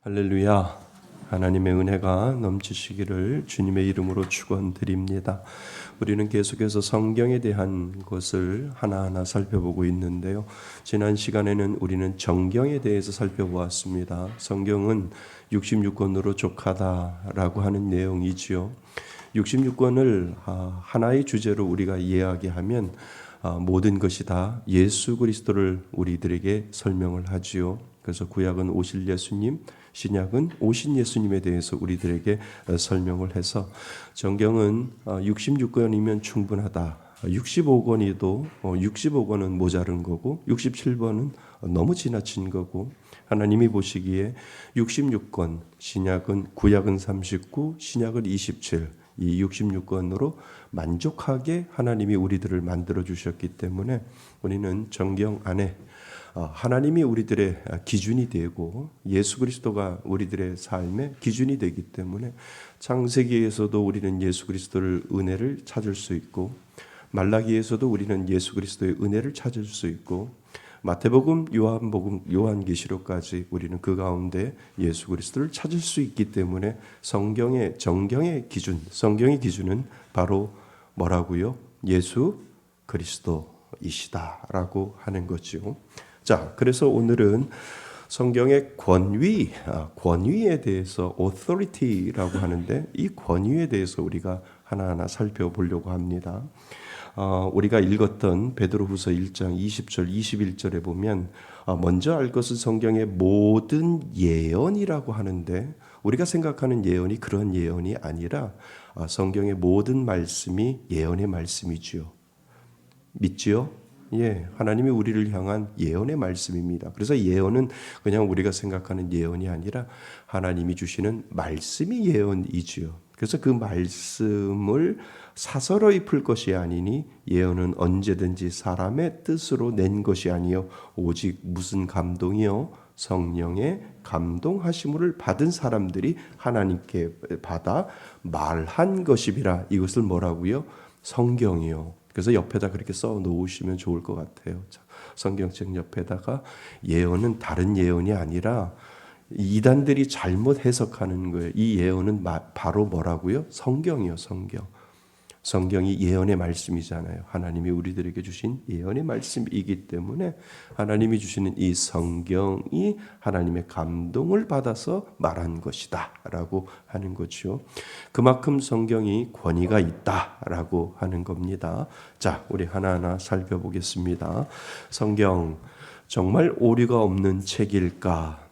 할렐루야. 하나님의 은혜가 넘치시기를 주님의 이름으로 축원드립니다. 우리는 계속해서 성경에 대한 것을 하나하나 살펴보고 있는데요. 지난 시간에는 우리는 정경에 대해서 살펴보았습니다. 성경은 66권으로 족하다라고 하는 내용이지요. 66권을 하나의 주제로 우리가 이야기하면 모든 것이 다 예수 그리스도를 우리들에게 설명을 하지요. 그래서 구약은 오실 예수님, 신약은 오신 예수님에 대해서 우리들에게 설명을 해서 정경은 66권이면 충분하다. 65권이도 65권은 모자른 거고 67권은 너무 지나친 거고 하나님이 보시기에 66권, 신약은 구약은 39, 신약은 27, 이 66권으로 만족하게 하나님이 우리들을 만들어 주셨기 때문에 우리는 정경 안에 하나님이 우리들의 기준이 되고 예수 그리스도가 우리들의 삶의 기준이 되기 때문에 창세기에서도 우리는 예수 그리스도를 은혜를 찾을 수 있고 말라기에서도 우리는 예수 그리스도의 은혜를 찾을 수 있고 마태복음, 요한복음, 요한계시록까지 우리는 그 가운데 예수 그리스도를 찾을 수 있기 때문에 성경의 정경의 기준, 성경의 기준은 바로 뭐라고요? 예수 그리스도이시다라고 하는 거죠. 자, 그래서 오늘은 성경의 권위에 대해서 authority라고 하는데 이 권위에 대해서 우리가 하나하나 살펴보려고 합니다. 우리가 읽었던 베드로후서 1장 20절 21절에 보면 먼저 알 것은 성경의 모든 예언이라고 하는데 우리가 생각하는 예언이 그런 예언이 아니라 성경의 모든 말씀이 예언의 말씀이지요. 믿지요? 예, 하나님이 우리를 향한 예언의 말씀입니다. 그래서 예언은 그냥 우리가 생각하는 예언이 아니라 하나님이 주시는 말씀이 예언이지요. 그래서 그 말씀을 사설어이 풀 것이 아니니 예언은 언제든지 사람의 뜻으로 낸 것이 아니요 오직 무슨 감동이요 성령의 감동하심을 받은 사람들이 하나님께 받아 말한 것이라. 이것을 뭐라고요? 성경이요. 그래서 옆에다 그렇게 써 놓으시면 좋을 것 같아요. 성경책 옆에다가 예언은 다른 예언이 아니라 이단들이 잘못 해석하는 거예요. 이 예언은 바로 뭐라고요? 성경이요, 성경. 성경이 예언의 말씀이잖아요. 하나님이 우리들에게 주신 예언의 말씀이기 때문에 하나님이 주시는 이 성경이 하나님의 감동을 받아서 말한 것이다 라고 하는 거죠. 그만큼 성경이 권위가 있다라고 하는 겁니다. 자, 우리 하나하나 살펴보겠습니다. 성경 정말 오류가 없는 책일까?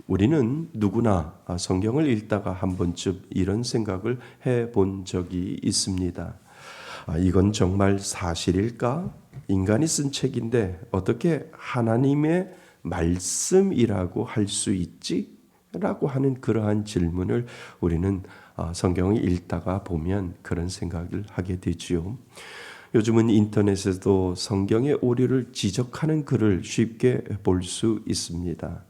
우리는 누구나 성경을 읽다가 한 번쯤 이런 생각을 해본 적이 있습니다. 이건 정말 사실일까? 인간이 쓴 책인데 어떻게 하나님의 말씀이라고 할 수 있지? 라고 하는 그러한 질문을 우리는 성경을 읽다가 보면 그런 생각을 하게 되지요. 요즘은 인터넷에도 성경의 오류를 지적하는 글을 쉽게 볼 수 있습니다.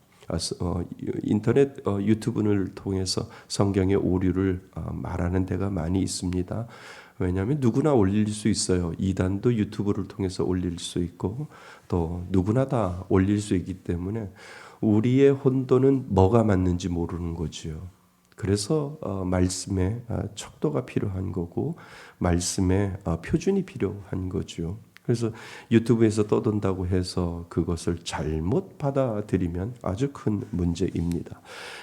인터넷 유튜브를 통해서 성경의 오류를 말하는 데가 많이 있습니다. 왜냐하면 누구나 올릴 수 있어요. 이단도 유튜브를 통해서 올릴 수 있고 또 누구나 다 올릴 수 있기 때문에 우리의 혼돈은 뭐가 맞는지 모르는 거지요. 그래서 말씀의 척도가 필요한 거고 말씀의 표준이 필요한 거죠. 그래서 유튜브에서 떠돈다고 해서 그것을 잘못 받아들이면 아주 큰 문제입니다.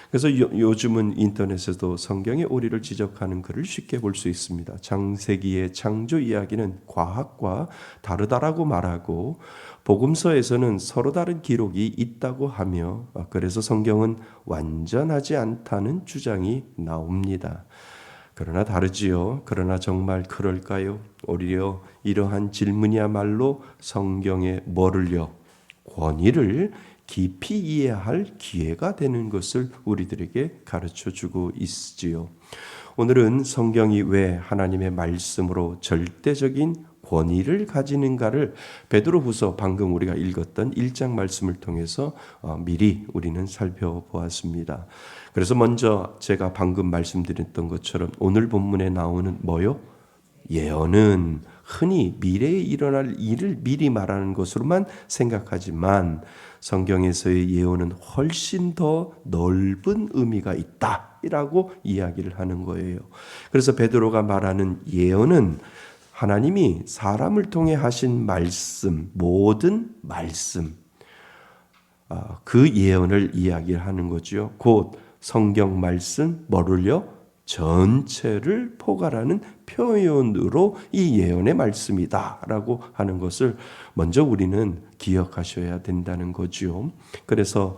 그래서 요즘은 인터넷에도 성경의 오류를 지적하는 글을 쉽게 볼 수 있습니다. 창세기의 창조 이야기는 과학과 다르다라고 말하고 복음서에서는 서로 다른 기록이 있다고 하며 그래서 성경은 완전하지 않다는 주장이 나옵니다. 그러나 다르지요. 그러나 정말 그럴까요? 오히려 이러한 질문이야말로 성경의 뭐를요? 권위를 깊이 이해할 기회가 되는 것을 우리들에게 가르쳐주고 있지요. 오늘은 성경이 왜 하나님의 말씀으로 절대적인 권위를 가지는가를 베드로후서 방금 우리가 읽었던 1장 말씀을 통해서 미리 우리는 살펴보았습니다. 그래서 먼저 제가 방금 말씀드렸던 것처럼 오늘 본문에 나오는 뭐요? 예언은 흔히 미래에 일어날 일을 미리 말하는 것으로만 생각하지만 성경에서의 예언은 훨씬 더 넓은 의미가 있다라고 이야기를 하는 거예요. 그래서 베드로가 말하는 예언은 하나님이 사람을 통해 하신 말씀, 모든 말씀, 그 예언을 이야기하는 거죠. 곧 성경 말씀, 뭐를요? 전체를 포괄하는 표현으로 이 예언의 말씀이다라고 하는 것을 먼저 우리는 기억하셔야 된다는 거죠. 그래서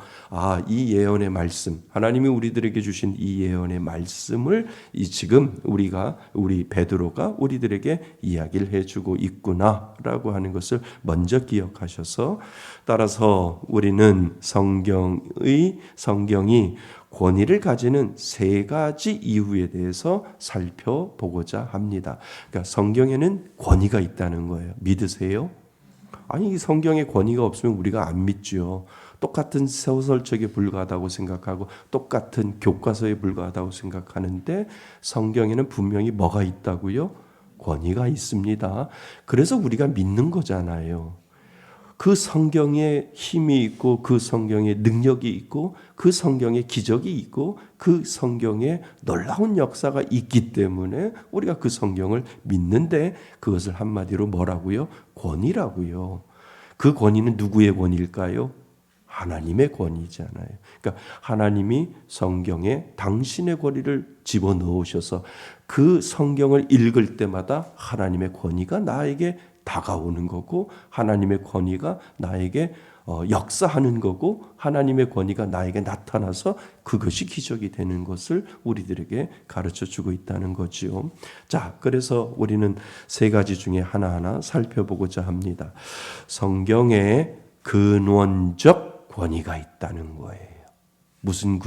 이 예언의 말씀, 하나님이 우리들에게 주신 이 예언의 말씀을 지금 우리 베드로가 우리들에게 이야기를 해주고 있구나라고 하는 것을 먼저 기억하셔서, 따라서 우리는 성경이 권위를 가지는 세 가지 이유에 대해서 살펴보고자 합니다. 그러니까 성경에는 권위가 있다는 거예요. 믿으세요? 아니, 성경에 권위가 없으면 우리가 안 믿죠. 똑같은 소설책에 불과하다고 생각하고 똑같은 교과서에 불과하다고 생각하는데 성경에는 분명히 뭐가 있다고요? 권위가 있습니다. 그래서 우리가 믿는 거잖아요. 그 성경에 힘이 있고 그 성경에 능력이 있고 그 성경에 기적이 있고 그 성경에 놀라운 역사가 있기 때문에 우리가 그 성경을 믿는데, 그것을 한마디로 뭐라고요? 권위라고요. 그 권위는 누구의 권위일까요? 하나님의 권위잖아요. 그러니까 하나님이 성경에 당신의 권위를 집어넣으셔서 그 성경을 읽을 때마다 하나님의 권위가 나에게 다가오는 거고, 하나님의 권위가 나에게 역사하는 거고, 하나님의 권위가 나에게 나타나서 그것이 기적이 되는 것을 우리들에게 가르쳐 주고 있다는 거지요. 자, 그래서 우리는 세 가지 중에 하나하나 살펴보고자 합니다. 성경에 근원적 권위가 있다는 거예요. 무슨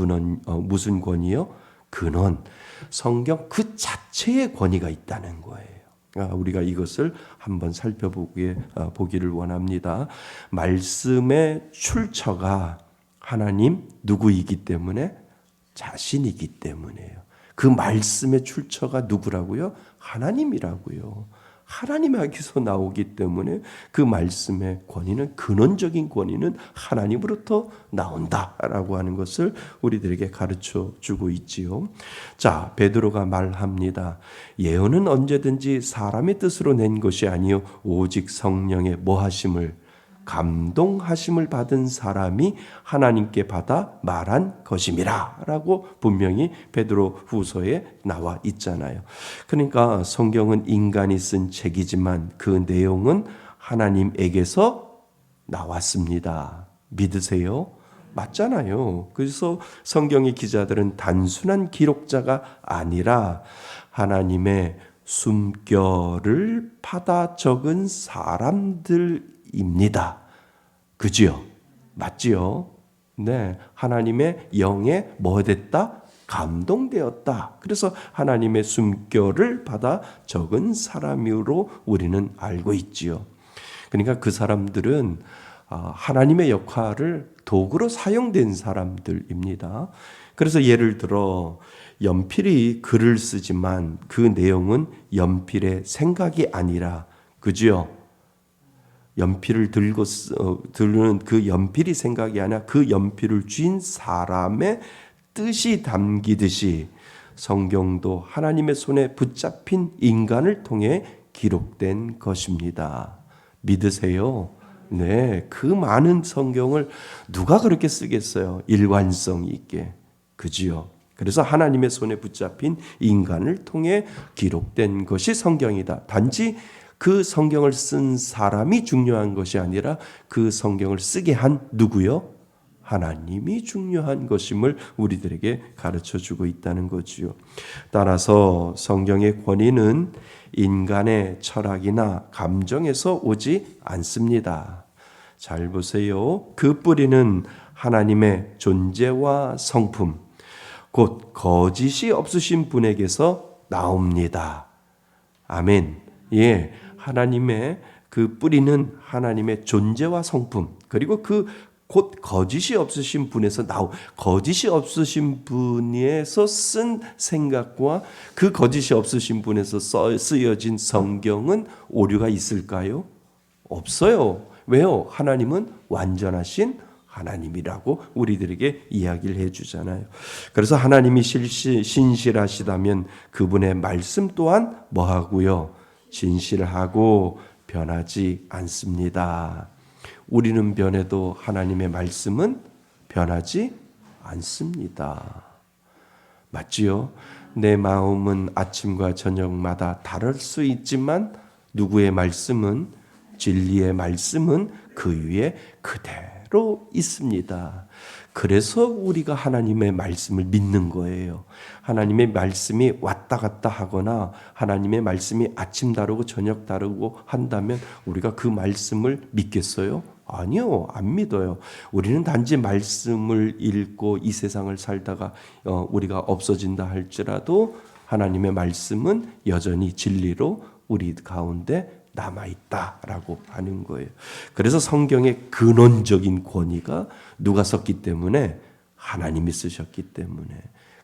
권위요? 근원. 성경 그 자체의 권위가 있다는 거예요. 우리가 이것을 한번 살펴보기를 원합니다. 말씀의 출처가 하나님 누구이기 때문에? 자신이기 때문에요. 그 말씀의 출처가 누구라고요? 하나님이라고요. 하나님에게서 나오기 때문에 그 말씀의 권위는, 근원적인 권위는 하나님으로부터 나온다라고 하는 것을 우리들에게 가르쳐 주고 있지요. 자, 베드로가 말합니다. 예언은 언제든지 사람의 뜻으로 낸 것이 아니요 오직 성령의 뭐하심을, 감동하심을 받은 사람이 하나님께 받아 말한 것임이라 라고 분명히 베드로 후서에 나와 있잖아요. 그러니까 성경은 인간이 쓴 책이지만 그 내용은 하나님에게서 나왔습니다. 믿으세요? 맞잖아요. 그래서 성경의 기자들은 단순한 기록자가 아니라 하나님의 숨결을 받아 적은 사람들입니다. 그지요? 맞지요? 네. 하나님의 영에 뭐 됐다? 감동되었다. 그래서 하나님의 숨결을 받아 적은 사람으로 우리는 알고 있지요. 그러니까 그 사람들은 하나님의 역할을 도구로 사용된 사람들입니다. 그래서 예를 들어 연필이 글을 쓰지만 그 내용은 연필의 생각이 아니라, 그지요? 연필을 들는 그 연필이 생각이 아니라 그 연필을 쥔 사람의 뜻이 담기듯이 성경도 하나님의 손에 붙잡힌 인간을 통해 기록된 것입니다. 믿으세요? 네, 그 많은 성경을 누가 그렇게 쓰겠어요? 일관성 있게. 그지요? 그래서 하나님의 손에 붙잡힌 인간을 통해 기록된 것이 성경이다. 단지 그 성경을 쓴 사람이 중요한 것이 아니라 그 성경을 쓰게 한 누구요? 하나님이 중요한 것임을 우리들에게 가르쳐주고 있다는 거지요. 따라서 성경의 권위는 인간의 철학이나 감정에서 오지 않습니다. 잘 보세요. 그 뿌리는 하나님의 존재와 성품, 곧 거짓이 없으신 분에게서 나옵니다. 아멘. 예, 하나님의 그 뿌리는 하나님의 존재와 성품, 그리고 그 곧 거짓이 없으신 분에서 거짓이 없으신 분에서 쓴 생각과 그 거짓이 없으신 분에서 쓰여진 성경은 오류가 있을까요? 없어요. 왜요? 하나님은 완전하신 하나님이라고 우리들에게 이야기를 해주잖아요. 그래서 하나님이 신실하시다면 그분의 말씀 또한 뭐하고요? 진실하고 변하지 않습니다. 우리는 변해도 하나님의 말씀은 변하지 않습니다. 맞지요? 내 마음은 아침과 저녁마다 다를 수 있지만 누구의 말씀은, 진리의 말씀은 그 위에 그대로 있습니다. 그래서 우리가 하나님의 말씀을 믿는 거예요. 하나님의 말씀이 왔다 갔다 하거나 하나님의 말씀이 아침 다르고 저녁 다르고 한다면 우리가 그 말씀을 믿겠어요? 아니요, 안 믿어요. 우리는 단지 말씀을 읽고 이 세상을 살다가 우리가 없어진다 할지라도 하나님의 말씀은 여전히 진리로 우리 가운데 남아있다라고 하는 거예요. 그래서 성경의 근원적인 권위가 누가 썼기 때문에? 하나님이 쓰셨기 때문에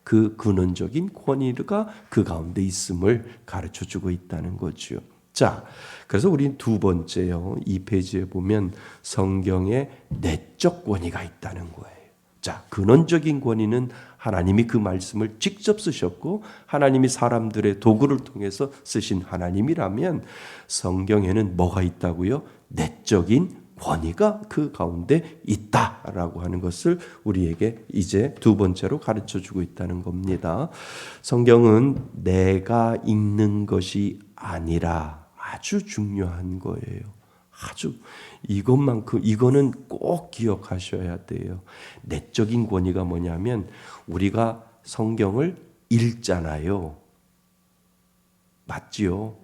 그 근원적인 권위가 그 가운데 있음을 가르쳐주고 있다는 거죠. 자, 그래서 우리 두 번째요. 이 페이지에 보면 성경의 내적 권위가 있다는 거예요. 자, 근원적인 권위는 하나님이 그 말씀을 직접 쓰셨고 하나님이 사람들의 도구를 통해서 쓰신 하나님이라면 성경에는 뭐가 있다고요? 내적인 권위가 그 가운데 있다라고 하는 것을 우리에게 이제 두 번째로 가르쳐주고 있다는 겁니다. 성경은 내가 읽는 것이 아니라 아주 중요한 거예요. 아주 이거는 꼭 기억하셔야 돼요. 내적인 권위가 뭐냐면 우리가 성경을 읽잖아요. 맞지요?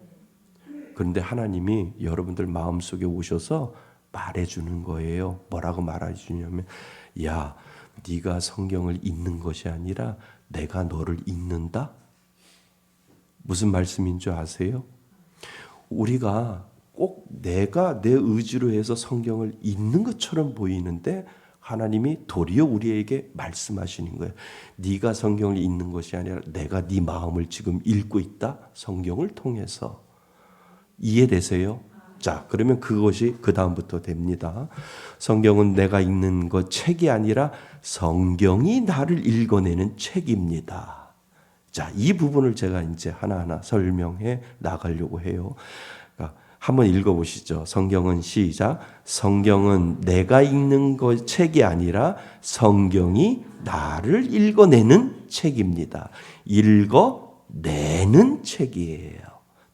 그런데 하나님이 여러분들 마음속에 오셔서 말해주는 거예요. 뭐라고 말해주냐면 야, 네가 성경을 읽는 것이 아니라 내가 너를 읽는다? 무슨 말씀인 줄 아세요? 우리가 꼭 내가 내 의지로 해서 성경을 읽는 것처럼 보이는데 하나님이 도리어 우리에게 말씀하시는 거예요. 네가 성경을 읽는 것이 아니라 내가 네 마음을 지금 읽고 있다. 성경을 통해서. 이해되세요? 자, 그러면 그것이 그 다음부터 됩니다. 성경은 내가 읽는 것 책이 아니라 성경이 나를 읽어내는 책입니다. 자, 이 부분을 제가 이제 하나하나 설명해 나가려고 해요. 한번 읽어보시죠. 성경은 시작. 성경은 내가 읽는 것 책이 아니라 성경이 나를 읽어내는 책입니다. 읽어내는 책이에요.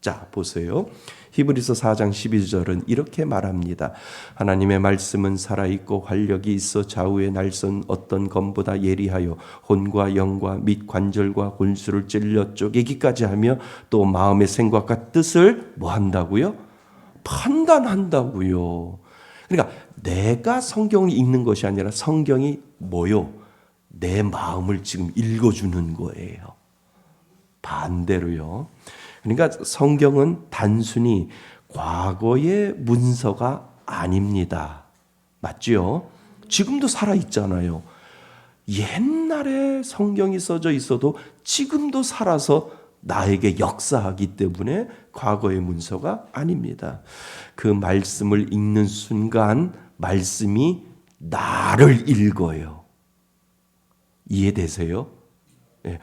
자, 보세요. 히브리서 4장 11절은 이렇게 말합니다. 하나님의 말씀은 살아있고 활력이 있어 좌우에 날선 어떤 검보다 예리하여 혼과 영과 및 관절과 골수를 찔러 쪼개기까지 하며 또 마음의 생각과 뜻을 뭐 한다고요? 판단한다고요. 그러니까 내가 성경을 읽는 것이 아니라 성경이 뭐요? 내 마음을 지금 읽어주는 거예요. 반대로요. 그러니까 성경은 단순히 과거의 문서가 아닙니다. 맞지요? 지금도 살아있잖아요. 옛날에 성경이 써져 있어도 지금도 살아서 나에게 역사하기 때문에 과거의 문서가 아닙니다. 그 말씀을 읽는 순간 말씀이 나를 읽어요. 이해되세요? 네.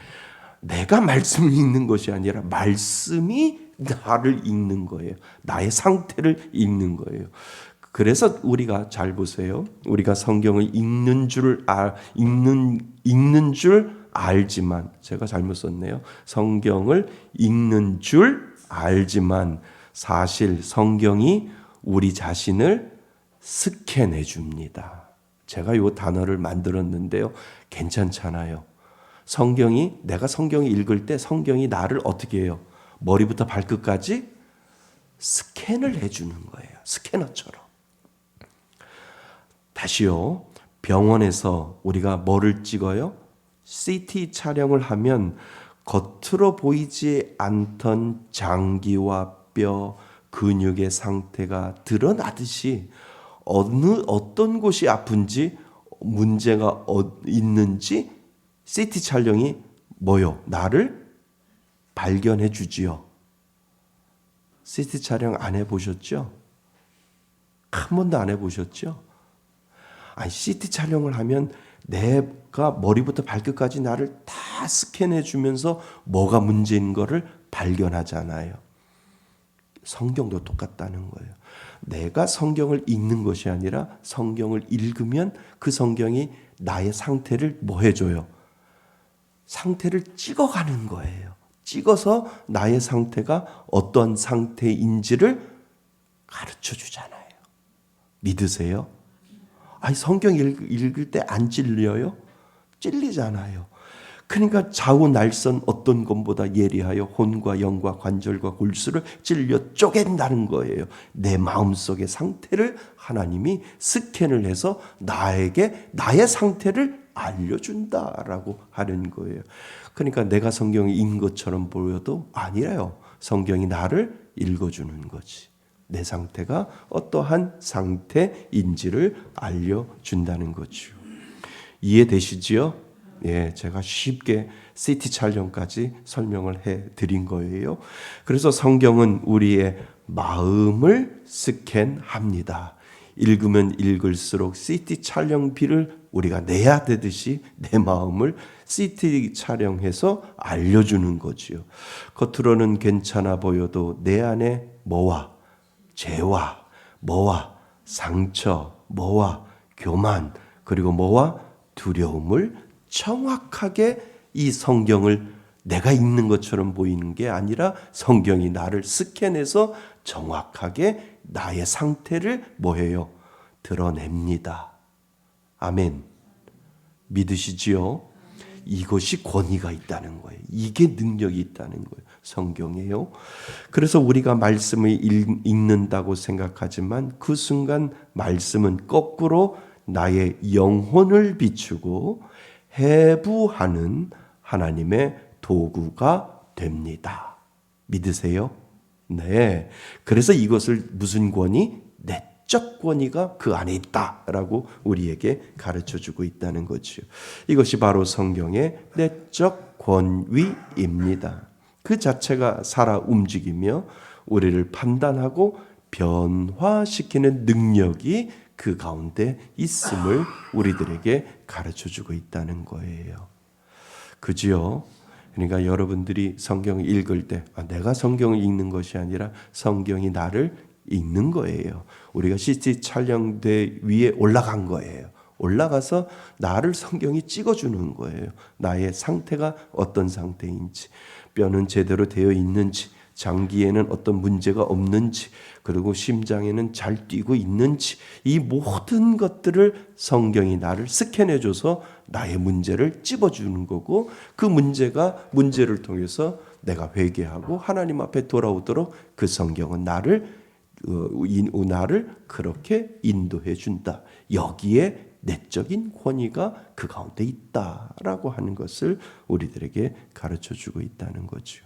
내가 말씀을 읽는 것이 아니라 말씀이 나를 읽는 거예요. 나의 상태를 읽는 거예요. 그래서 우리가 잘 보세요. 우리가 성경을 읽는 줄 알지만 제가 잘못 썼네요. 성경을 읽는 줄 알지만 사실 성경이 우리 자신을 스캔해 줍니다. 제가 이 단어를 만들었는데요. 괜찮잖아요. 내가 성경을 읽을 때 성경이 나를 어떻게 해요? 머리부터 발끝까지 스캔을 해주는 거예요. 스캐너처럼. 다시요. 병원에서 우리가 뭐를 찍어요? CT 촬영을 하면 겉으로 보이지 않던 장기와 뼈, 근육의 상태가 드러나듯이 어떤 곳이 아픈지 문제가 있는지 CT 촬영이 뭐요? 나를 발견해 주지요. CT 촬영 안 해보셨죠? 한 번도 안 해보셨죠? 아니, CT 촬영을 하면 내가 머리부터 발끝까지 나를 다 스캔해 주면서 뭐가 문제인 거를 발견하잖아요. 성경도 똑같다는 거예요. 내가 성경을 읽는 것이 아니라 성경을 읽으면 그 성경이 나의 상태를 뭐 해줘요? 상태를 찍어가는 거예요. 찍어서 나의 상태가 어떤 상태인지를 가르쳐 주잖아요. 믿으세요? 아니, 성경 읽을 때 안 찔려요? 찔리잖아요. 그러니까 좌우 날선 어떤 것보다 예리하여 혼과 영과 관절과 골수를 찔려 쪼갠다는 거예요. 내 마음속의 상태를 하나님이 스캔을 해서 나에게 나의 상태를 알려준다라고 하는 거예요. 그러니까 내가 성경을 읽은 것처럼 보여도 아니래요. 성경이 나를 읽어주는 거지. 내 상태가 어떠한 상태인지를 알려준다는 거죠. 이해되시지요? 예, 제가 쉽게 CT 촬영까지 설명을 해드린 거예요. 그래서 성경은 우리의 마음을 스캔합니다. 읽으면 읽을수록 CT 촬영비를 우리가 내야 되듯이 내 마음을 CT 촬영해서 알려주는 거지요. 겉으로는 괜찮아 보여도 내 안에 뭐와 죄와 뭐와 상처, 뭐와 교만, 그리고 뭐와 두려움을 정확하게 이 성경을 내가 읽는 것처럼 보이는 게 아니라 성경이 나를 스캔해서 정확하게 나의 상태를 뭐해요? 드러냅니다. 아멘. 믿으시지요? 이것이 권위가 있다는 거예요. 이게 능력이 있다는 거예요. 성경이에요. 그래서 우리가 말씀을 읽는다고 생각하지만 그 순간 말씀은 거꾸로 나의 영혼을 비추고 해부하는 하나님의 도구가 됩니다. 믿으세요? 네. 그래서 이것을 무슨 권위? 내적 권위가 그 안에 있다라고 우리에게 가르쳐주고 있다는 거죠. 이것이 바로 성경의 내적 권위입니다. 그 자체가 살아 움직이며 우리를 판단하고 변화시키는 능력이 그 가운데 있음을 우리들에게 가르쳐주고 있다는 거예요. 그지요? 그러니까 여러분들이 성경을 읽을 때 내가 성경을 읽는 것이 아니라 성경이 나를 읽는 거예요. 우리가 CT 촬영대 위에 올라간 거예요. 올라가서 나를 성경이 찍어주는 거예요. 나의 상태가 어떤 상태인지, 뼈는 제대로 되어 있는지, 장기에는 어떤 문제가 없는지, 그리고 심장에는 잘 뛰고 있는지, 이 모든 것들을 성경이 나를 스캔해줘서 나의 문제를 찝어주는 거고, 그 문제를 통해서 내가 회개하고 하나님 앞에 돌아오도록 그 성경은 나를 그렇게 인도해 준다. 여기에 내적인 권위가 그 가운데 있다라고 하는 것을 우리들에게 가르쳐주고 있다는 거죠.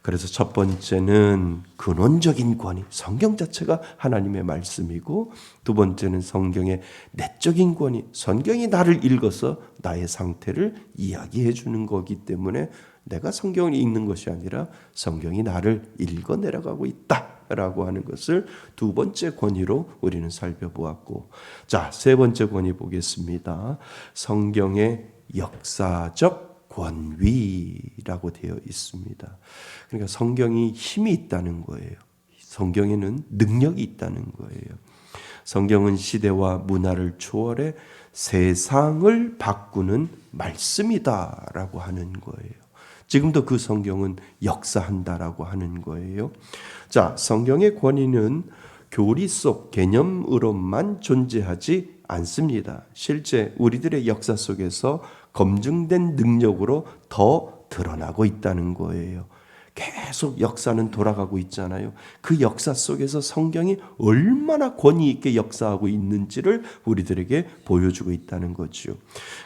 그래서 첫 번째는 근원적인 권위, 성경 자체가 하나님의 말씀이고, 두 번째는 성경의 내적인 권위, 성경이 나를 읽어서 나의 상태를 이야기해 주는 거기 때문에 내가 성경을 읽는 것이 아니라 성경이 나를 읽어 내려가고 있다라고 하는 것을 두 번째 권위로 우리는 살펴보았고, 자, 세 번째 권위 보겠습니다. 성경의 역사적 권위라고 되어 있습니다. 그러니까 성경이 힘이 있다는 거예요. 성경에는 능력이 있다는 거예요. 성경은 시대와 문화를 초월해 세상을 바꾸는 말씀이다라고 하는 거예요. 지금도 그 성경은 역사한다라고 하는 거예요. 자, 성경의 권위는 교리 속 개념으로만 존재하지 않습니다. 실제 우리들의 역사 속에서 검증된 능력으로 더 드러나고 있다는 거예요. 계속 역사는 돌아가고 있잖아요. 그 역사 속에서 성경이 얼마나 권위 있게 역사하고 있는지를 우리들에게 보여주고 있다는 거죠.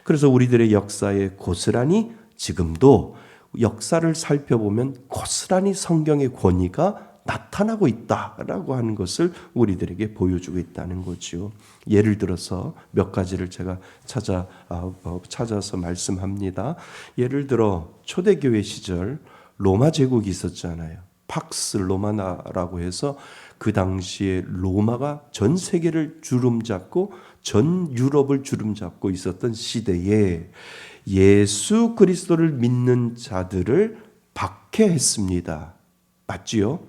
그래서 우리들의 역사에 고스란히 지금도 역사를 살펴보면 고스란히 성경의 권위가 나타나고 있다라고 하는 것을 우리들에게 보여주고 있다는 거죠. 예를 들어서 몇 가지를 제가 찾아서 말씀합니다. 예를 들어 초대교회 시절 로마 제국이 있었잖아요. 팍스 로마나라고 해서 그 당시에 로마가 전 세계를 주름잡고 전 유럽을 주름잡고 있었던 시대에 예수 그리스도를 믿는 자들을 박해했습니다. 맞지요?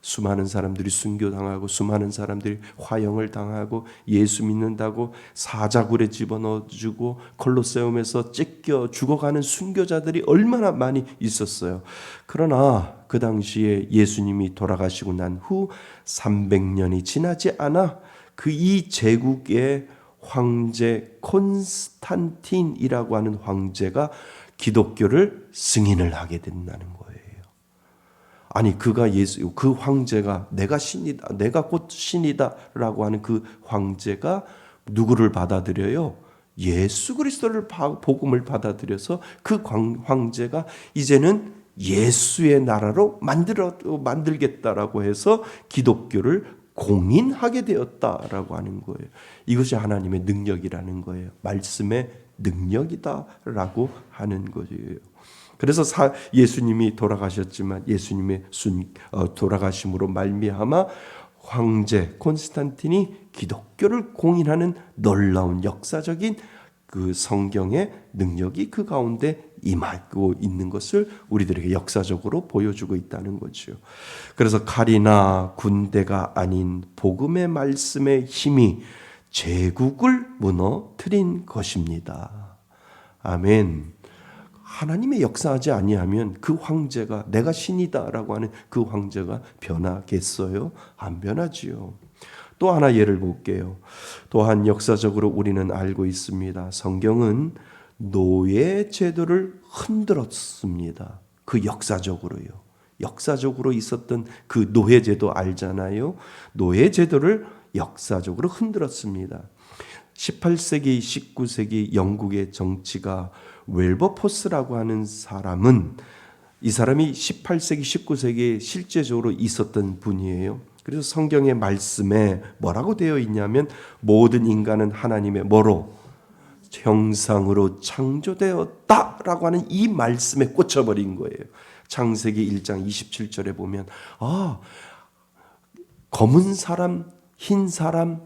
수많은 사람들이 순교당하고 수많은 사람들이 화형을 당하고 예수 믿는다고 사자굴에 집어넣어주고 콜로세움에서 찢겨 죽어가는 순교자들이 얼마나 많이 있었어요. 그러나 그 당시에 예수님이 돌아가시고 난 후 300년이 지나지 않아 그 이 제국의 황제 콘스탄틴이라고 하는 황제가 기독교를 승인을 하게 된다는 거예요. 아니 그 황제가 내가 신이다, 내가 곧 신이다라고 하는 그 황제가 누구를 받아들여요? 예수 그리스도를 복음을 받아들여서 그 황제가 이제는 예수의 나라로 만들겠다라고 해서 기독교를 공인하게 되었다라고 하는 거예요. 이것이 하나님의 능력이라는 거예요. 말씀의 능력이다라고 하는 거예요. 그래서 예수님이 돌아가셨지만 예수님의 돌아가심으로 말미암아 황제 콘스탄틴이 기독교를 공인하는 놀라운 역사적인 그 성경의 능력이 그 가운데 임하고 있는 것을 우리들에게 역사적으로 보여주고 있다는 거죠. 그래서 칼이나 군대가 아닌 복음의 말씀의 힘이 제국을 무너뜨린 것입니다. 아멘. 하나님의 역사하지 아니하면 그 황제가 내가 신이다라고 하는 그 황제가 변하겠어요? 안 변하지요. 또 하나 예를 볼게요. 또한 역사적으로 우리는 알고 있습니다. 성경은 노예 제도를 흔들었습니다. 그 역사적으로요. 역사적으로 있었던 그 노예 제도 알잖아요. 노예 제도를 역사적으로 흔들었습니다. 18세기, 19세기 영국의 정치가 웰버포스라고 하는 사람은 이 사람이 18세기, 19세기에 실제적으로 있었던 분이에요. 그래서 성경의 말씀에 뭐라고 되어 있냐면 모든 인간은 하나님의 뭐로? 형상으로 창조되었다라고 하는 이 말씀에 꽂혀버린 거예요. 창세기 1장 27절에 보면 검은 사람, 흰 사람,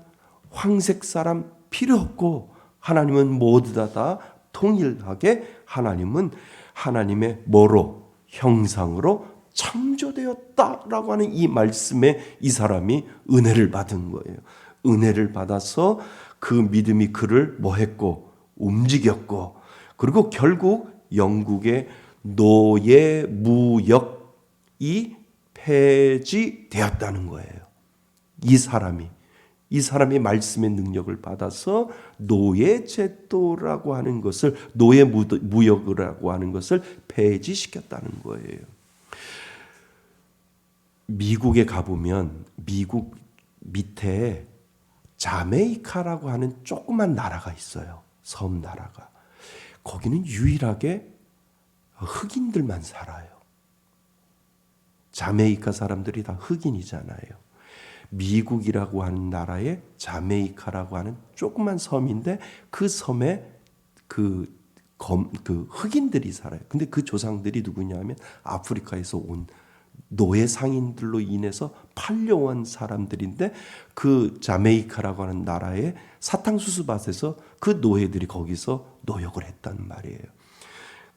황색 사람 필요 없고 하나님은 모두 다 통일하게 하나님은 하나님의 뭐로? 형상으로 창조되었다라고 하는 이 말씀에 이 사람이 은혜를 받은 거예요. 은혜를 받아서 그 믿음이 그를 뭐 했고 움직였고 그리고 결국 영국의 노예 무역이 폐지되었다는 거예요. 이 사람이 말씀의 능력을 받아서 노예 제도라고 하는 것을 노예 무역이라고 하는 것을 폐지시켰다는 거예요. 미국에 가보면 미국 밑에 자메이카라고 하는 조그만 나라가 있어요. 섬 나라가. 거기는 유일하게 흑인들만 살아요. 자메이카 사람들이 다 흑인이잖아요. 미국이라고 하는 나라에 자메이카라고 하는 조그만 섬인데 그 섬에 그 흑인들이 살아요. 근데 그 조상들이 누구냐면 아프리카에서 온 노예 상인들로 인해서 팔려온 사람들인데 그 자메이카라고 하는 나라의 사탕수수밭에서 그 노예들이 거기서 노역을 했단 말이에요.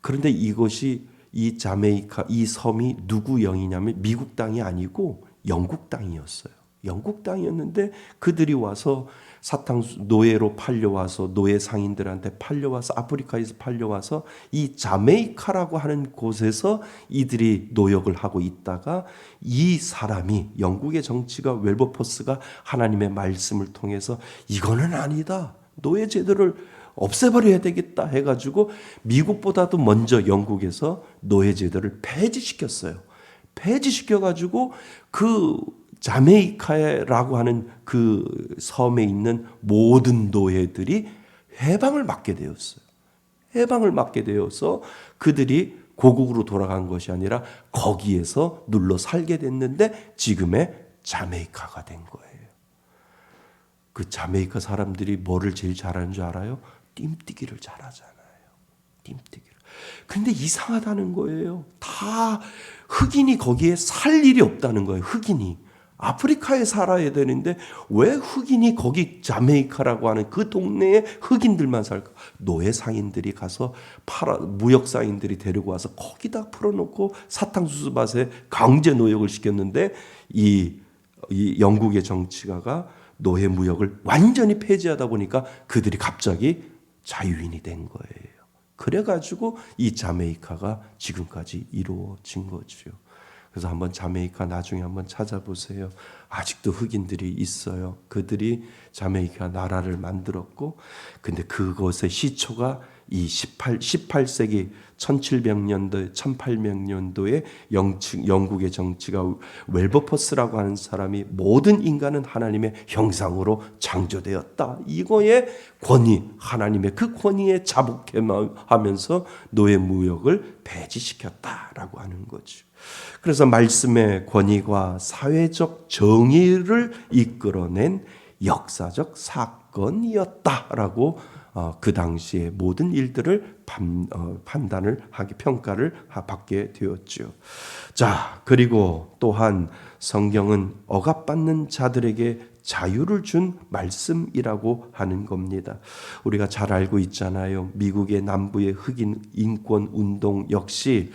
그런데 이것이 이 자메이카 이 섬이 누구 영이냐면 미국 땅이 아니고 영국 땅이었어요. 영국 땅이었는데 그들이 와서 노예로 팔려와서 노예 상인들한테 팔려와서 아프리카에서 팔려와서 이 자메이카라고 하는 곳에서 이들이 노역을 하고 있다가 이 사람이 영국의 정치가 웰버포스가 하나님의 말씀을 통해서 이거는 아니다. 노예 제도를 없애버려야 되겠다 해가지고 미국보다도 먼저 영국에서 노예 제도를 폐지시켰어요. 폐지시켜가지고 그 자메이카라고 하는 그 섬에 있는 모든 노예들이 해방을 받게 되었어요. 해방을 받게 되어서 그들이 고국으로 돌아간 것이 아니라 거기에서 눌러 살게 됐는데 지금의 자메이카가 된 거예요. 그 자메이카 사람들이 뭐를 제일 잘하는 줄 알아요? 띰뛰기를 잘하잖아요. 띰뛰기를. 근데 이상하다는 거예요. 다 흑인이 거기에 살 일이 없다는 거예요. 흑인이. 아프리카에 살아야 되는데 왜 흑인이 거기 자메이카라고 하는 그 동네에 흑인들만 살까? 노예 상인들이 가서 무역 상인들이 데리고 와서 거기다 풀어놓고 사탕수수밭에 강제 노역을 시켰는데 이 영국의 정치가가 노예 무역을 완전히 폐지하다 보니까 그들이 갑자기 자유인이 된 거예요. 그래가지고 이 자메이카가 지금까지 이루어진 거죠. 그래서 한번 자메이카 나중에 한번 찾아보세요. 아직도 흑인들이 있어요. 그들이 자메이카 나라를 만들었고, 근데 그것의 시초가 이 18세기 1700년도, 1800년도에 영국의 정치가 웰버퍼스라고 하는 사람이 모든 인간은 하나님의 형상으로 창조되었다. 이거의 권위, 하나님의 그 권위에 자복하면서 노예 무역을 폐지시켰다라고 하는 거죠. 그래서 말씀의 권위가 사회적 정의를 이끌어낸 역사적 사건이었다라고 그 당시의 모든 일들을 판단을 하게 평가를 받게 되었죠. 자, 그리고 또한 성경은 억압받는 자들에게 자유를 준 말씀이라고 하는 겁니다. 우리가 잘 알고 있잖아요. 미국의 남부의 흑인 인권 운동 역시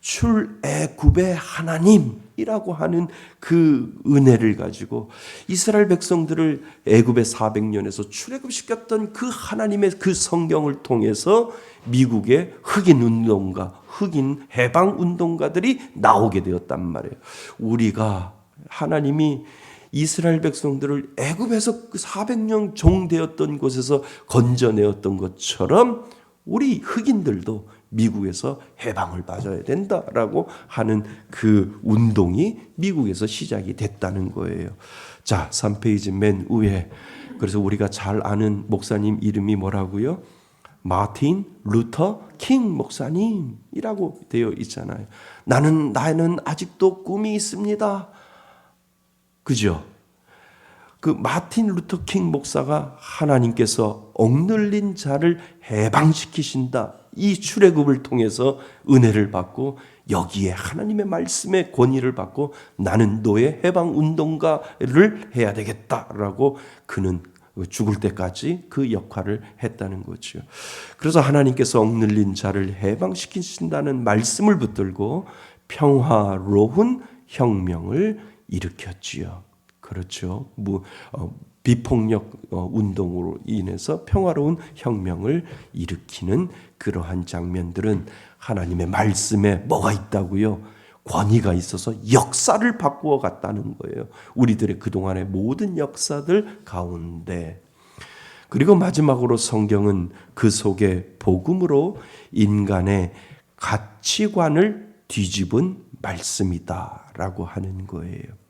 출애굽의 하나님이라고 하는 그 은혜를 가지고 이스라엘 백성들을 애굽의 400년에서 출애굽시켰던 그 하나님의 그 성경을 통해서 미국의 흑인 운동가, 흑인 해방 운동가들이 나오게 되었단 말이에요. 우리가 하나님이 이스라엘 백성들을 애굽에서 그 400년 종되었던 곳에서 건져내었던 것처럼 우리 흑인들도 미국에서 해방을 받아야 된다라고 하는 그 운동이 미국에서 시작이 됐다는 거예요. 자, 3페이지 맨 위에 그래서 우리가 잘 아는 목사님 이름이 뭐라고요? 마틴 루터 킹 목사님이라고 되어 있잖아요. 나는 아직도 꿈이 있습니다. 그죠? 그 마틴 루터 킹 목사가 하나님께서 억눌린 자를 해방시키신다. 이 출애굽을 통해서 은혜를 받고 여기에 하나님의 말씀의 권위를 받고 나는 너의 해방 운동가를 해야 되겠다라고 그는 죽을 때까지 그 역할을 했다는 거죠. 그래서 하나님께서 억눌린 자를 해방시키신다는 말씀을 붙들고 평화로운 혁명을 일으켰지요. 그렇죠. 비폭력 운동으로 인해서 평화로운 혁명을 일으키는 그러한 장면들은 하나님의 말씀에 뭐가 있다고요? 권위가 있어서 역사를 바꾸어 갔다는 거예요. 우리들의 그동안의 모든 역사들 가운데. 그리고 마지막으로 성경은 그 속에 복음으로 인간의 가치관을 뒤집은 말씀이다라고 하는 거예요.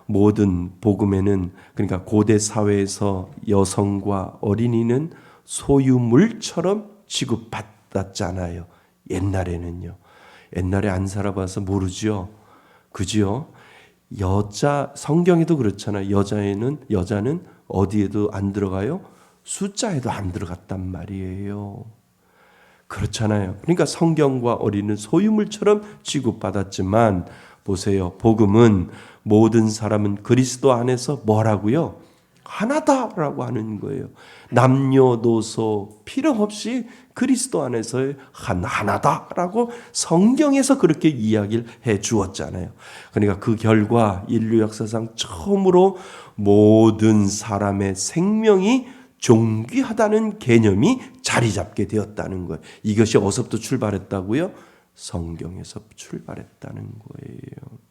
모든 복음에는 그러니까 고대 사회에서 여성과 어린이는 소유물처럼 취급받았잖아요. 옛날에는요. 옛날에 안 살아봐서 모르죠. 그죠? 성경에도 그렇잖아요. 여자는 어디에도 안 들어가요? 숫자에도 안 들어갔단 말이에요. 그렇잖아요. 그러니까 성경과 어린이는 소유물처럼 취급받았지만 보세요. 복음은 모든 사람은 그리스도 안에서 뭐라고요? 하나다라고 하는 거예요. 남녀노소 필요 없이 그리스도 안에서의 하나다라고 성경에서 그렇게 이야기를 해 주었잖아요. 그러니까 그 결과 인류 역사상 처음으로 모든 사람의 생명이 존귀하다는 개념이 자리 잡게 되었다는 거예요. 이것이 어디서부터 출발했다고요? 성경에서 출발했다는 거예요.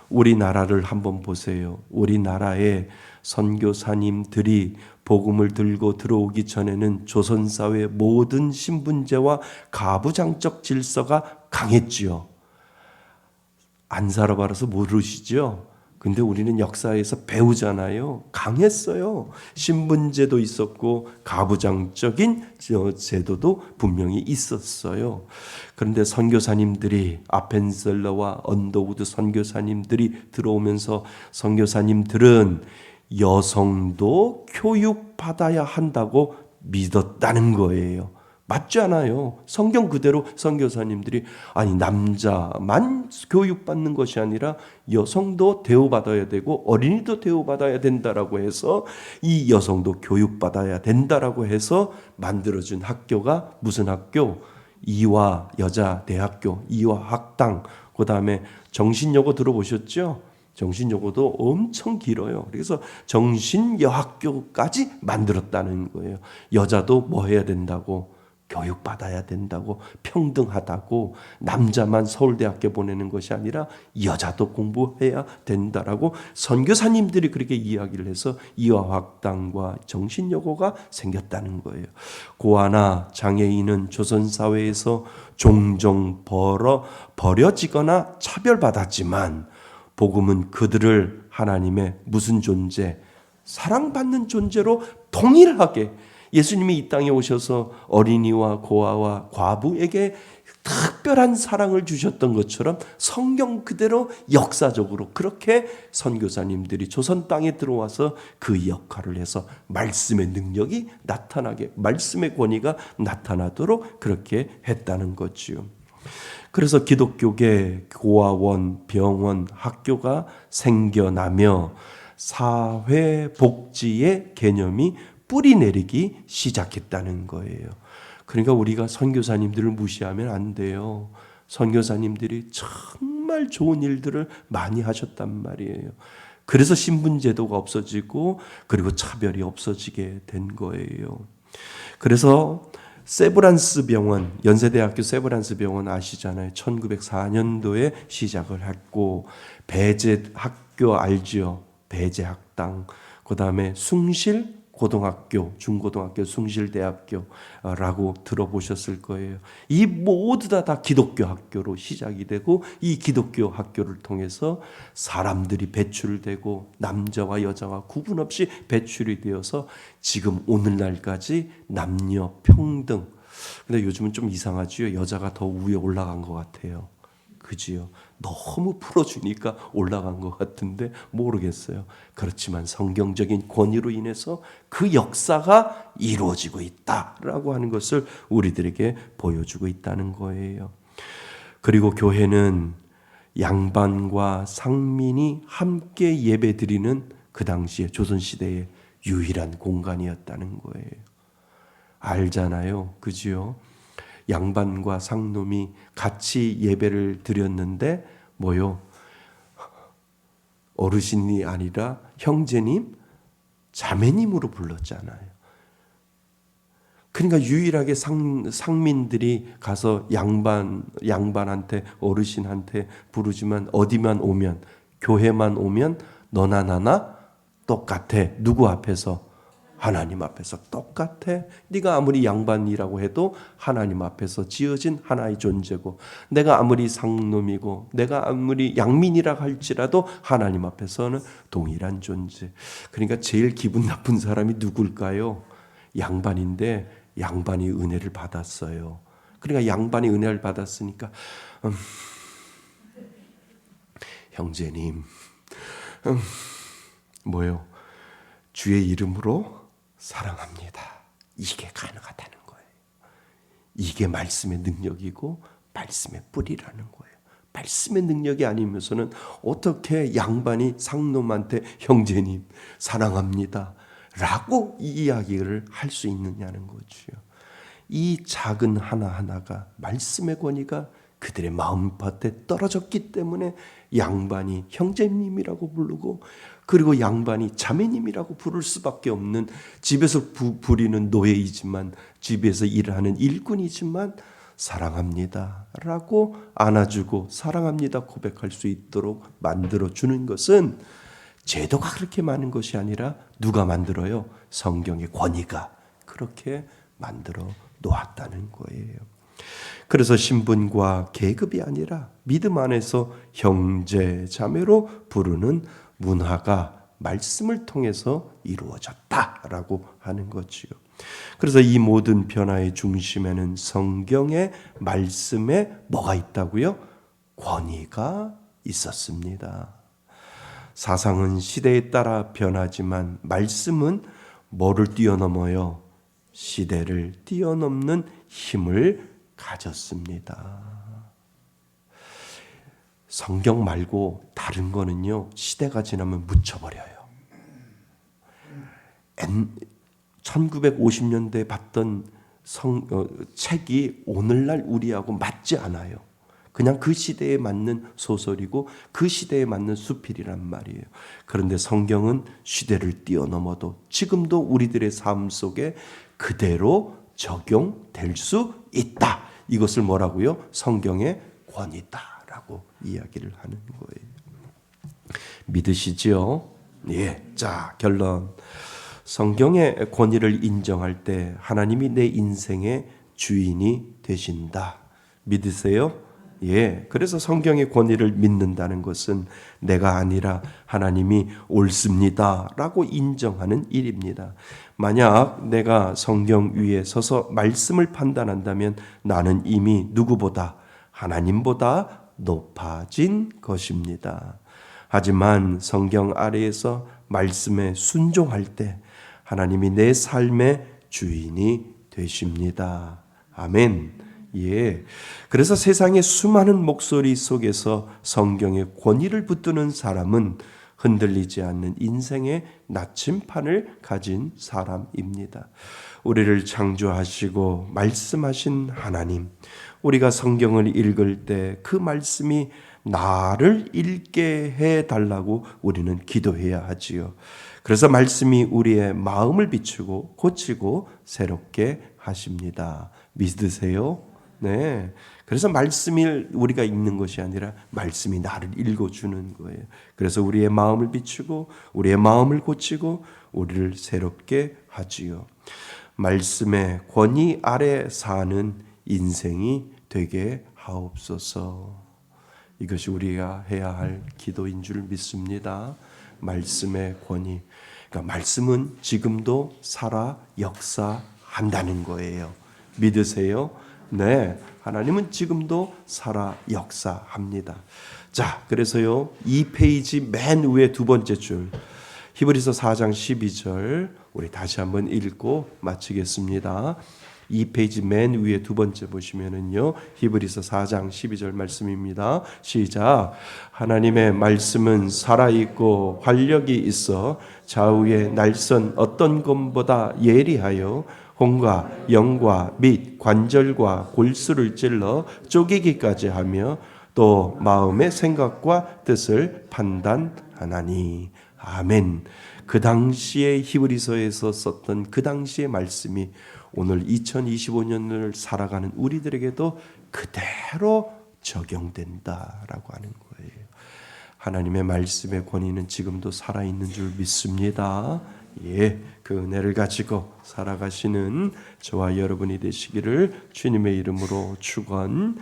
우리나라를 한번 보세요. 우리나라의 선교사님들이 복음을 들고 들어오기 전에는 조선사회의 모든 신분제와 가부장적 질서가 강했지요. 안 살아봐서 모르시죠? 근데 우리는 역사에서 배우잖아요. 강했어요. 신분제도 있었고 가부장적인 제도도 분명히 있었어요. 그런데 선교사님들이 아펜셀러와 언더우드 선교사님들이 들어오면서 선교사님들은 여성도 교육받아야 한다고 믿었다는 거예요. 맞지 않아요. 성경 그대로 선교사님들이 아니 남자만 교육받는 것이 아니라 여성도 대우받아야 되고 어린이도 대우받아야 된다라고 해서 이 여성도 교육받아야 된다라고 해서 만들어준 학교가 무슨 학교? 이화 여자대학교, 이화 학당, 그 다음에 정신여고 들어보셨죠? 정신여고도 엄청 길어요. 그래서 정신여학교까지 만들었다는 거예요. 여자도 뭐 해야 된다고? 교육받아야 된다고, 평등하다고, 남자만 서울대학교 보내는 것이 아니라 여자도 공부해야 된다라고 선교사님들이 그렇게 이야기를 해서 이화학당과 정신여고가 생겼다는 거예요. 고아나 장애인은 조선사회에서 종종 버려지거나 차별받았지만 복음은 그들을 하나님의 무슨 존재? 사랑받는 존재로 동일하게 예수님이 이 땅에 오셔서 어린이와 고아와 과부에게 특별한 사랑을 주셨던 것처럼 성경 그대로 역사적으로 그렇게 선교사님들이 조선 땅에 들어와서 그 역할을 해서 말씀의 능력이 나타나게, 말씀의 권위가 나타나도록 그렇게 했다는 거지요. 그래서 기독교계 고아원, 병원, 학교가 생겨나며 사회복지의 개념이 뿌리 내리기 시작했다는 거예요. 그러니까 우리가 선교사님들을 무시하면 안 돼요. 선교사님들이 정말 좋은 일들을 많이 하셨단 말이에요. 그래서 신분제도가 없어지고 그리고 차별이 없어지게 된 거예요. 그래서 세브란스 병원, 연세대학교 세브란스 병원 아시잖아요. 1904년도에 시작을 했고 배제 학교 알죠? 배제 학당, 그 다음에 숭실 고등학교, 중고등학교, 숭실대학교라고 들어보셨을 거예요. 이 모두 다 기독교 학교로 시작이 되고 이 기독교 학교를 통해서 사람들이 배출되고 남자와 여자와 구분 없이 배출이 되어서 지금 오늘날까지 남녀 평등. 근데 요즘은 좀 이상하지요. 여자가 더 위에 올라간 것 같아요. 그지요? 너무 풀어주니까 올라간 것 같은데 모르겠어요. 그렇지만 성경적인 권위로 인해서 그 역사가 이루어지고 있다라고 하는 것을 우리들에게 보여주고 있다는 거예요. 그리고 교회는 양반과 상민이 함께 예배드리는 그 당시에 조선시대의 유일한 공간이었다는 거예요. 알잖아요. 그지요? 양반과 상놈이 같이 예배를 드렸는데 뭐요? 어르신이 아니라 형제님, 자매님으로 불렀잖아요. 그러니까 유일하게 상민들이 가서 양반한테 어르신한테 부르지만 어디만 오면 교회만 오면 너나 나나 똑같아. 누구 앞에서? 하나님 앞에서 똑같아. 네가 아무리 양반이라고 해도 하나님 앞에서 지어진 하나의 존재고 내가 아무리 상놈이고 내가 아무리 양민이라고 할지라도 하나님 앞에서는 동일한 존재. 그러니까 제일 기분 나쁜 사람이 누굴까요? 양반인데 양반이 은혜를 받았어요. 그러니까 양반이 은혜를 받았으니까 형제님 뭐요? 주의 이름으로 사랑합니다. 이게 가능하다는 거예요. 이게 말씀의 능력이고 말씀의 뿌리라는 거예요. 말씀의 능력이 아니면서는 어떻게 양반이 상놈한테 형제님 사랑합니다 라고 이야기를 할 수 있느냐는 거죠. 이 작은 하나하나가 말씀의 권위가 그들의 마음밭에 떨어졌기 때문에 양반이 형제님이라고 부르고 그리고 양반이 자매님이라고 부를 수밖에 없는 집에서 부리는 노예이지만 집에서 일하는 일꾼이지만 사랑합니다 라고 안아주고 사랑합니다 고백할 수 있도록 만들어주는 것은 제도가 그렇게 많은 것이 아니라 누가 만들어요? 성경의 권위가 그렇게 만들어 놓았다는 거예요. 그래서 신분과 계급이 아니라 믿음 안에서 형제 자매로 부르는 문화가 말씀을 통해서 이루어졌다라고 하는 거지요. 그래서 이 모든 변화의 중심에는 성경의 말씀에 뭐가 있다고요? 권위가 있었습니다. 사상은 시대에 따라 변하지만 말씀은 뭐를 뛰어넘어요? 시대를 뛰어넘는 힘을 가졌습니다. 성경 말고 다른 거는요, 시대가 지나면 묻혀버려요. 1950년대에 봤던 책이 오늘날 우리하고 맞지 않아요. 그냥 그 시대에 맞는 소설이고 그 시대에 맞는 수필이란 말이에요. 그런데 성경은 시대를 뛰어넘어도 지금도 우리들의 삶 속에 그대로 적용될 수 있다. 이것을 뭐라고요? 성경의 권위다라고 이야기를 하는 거예요. 믿으시죠? 예. 자, 결론. 성경의 권위를 인정할 때 하나님이 내 인생의 주인이 되신다. 믿으세요? 예. 그래서 성경의 권위를 믿는다는 것은 내가 아니라 하나님이 옳습니다라고 인정하는 일입니다. 만약 내가 성경 위에 서서 말씀을 판단한다면 나는 이미 누구보다 하나님보다 높아진 것입니다. 하지만 성경 아래에서 말씀에 순종할 때 하나님이 내 삶의 주인이 되십니다. 아멘. 예. 그래서 세상의 수많은 목소리 속에서 성경의 권위를 붙드는 사람은 흔들리지 않는 인생의 나침판을 가진 사람입니다. 우리를 창조하시고 말씀하신 하나님, 우리가 성경을 읽을 때 그 말씀이 나를 읽게 해달라고 우리는 기도해야 하지요. 그래서 말씀이 우리의 마음을 비추고 고치고 새롭게 하십니다. 믿으세요? 네. 그래서 말씀이 우리가 읽는 것이 아니라 말씀이 나를 읽어주는 거예요. 그래서 우리의 마음을 비추고 우리의 마음을 고치고 우리를 새롭게 하지요. 말씀의 권위 아래 사는 인생이 되게 하옵소서. 이것이 우리가 해야 할 기도인 줄 믿습니다. 말씀의 권위. 그러니까 말씀은 지금도 살아 역사한다는 거예요. 믿으세요? 네. 하나님은 지금도 살아 역사합니다. 자, 그래서요. 2페이지 맨 위에 두 번째 줄. 히브리서 4장 12절 우리 다시 한번 읽고 마치겠습니다. 2페이지 맨 위에 두 번째 보시면은요. 히브리서 4장 12절 말씀입니다. 시작. 하나님의 말씀은 살아있고 활력이 있어 좌우의 날선 어떤 검보다 예리하여 혼과 영과 및 관절과 골수를 찔러 쪼개기까지 하며 또 마음의 생각과 뜻을 판단하나니. 아멘. 그 당시에 히브리서에서 썼던 그 당시의 말씀이 오늘 2025년을 살아가는 우리들에게도 그대로 적용된다라고 하는 거예요. 하나님의 말씀의 권위는 지금도 살아있는 줄 믿습니다. 예, 그 은혜를 가지고 살아가시는 저와 여러분이 되시기를 주님의 이름으로 축원드립니다.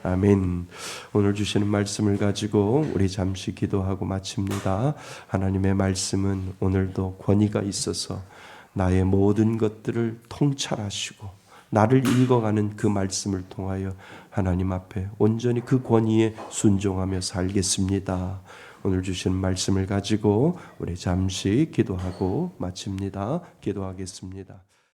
아멘. 오늘 주시는 말씀을 가지고 우리 잠시 기도하고 마칩니다. 하나님의 말씀은 오늘도 권위가 있어서 나의 모든 것들을 통찰하시고 나를 읽어가는 그 말씀을 통하여 하나님 앞에 온전히 그 권위에 순종하며 살겠습니다. 오늘 주신 말씀을 가지고 우리 잠시 기도하고 마칩니다. 기도하겠습니다.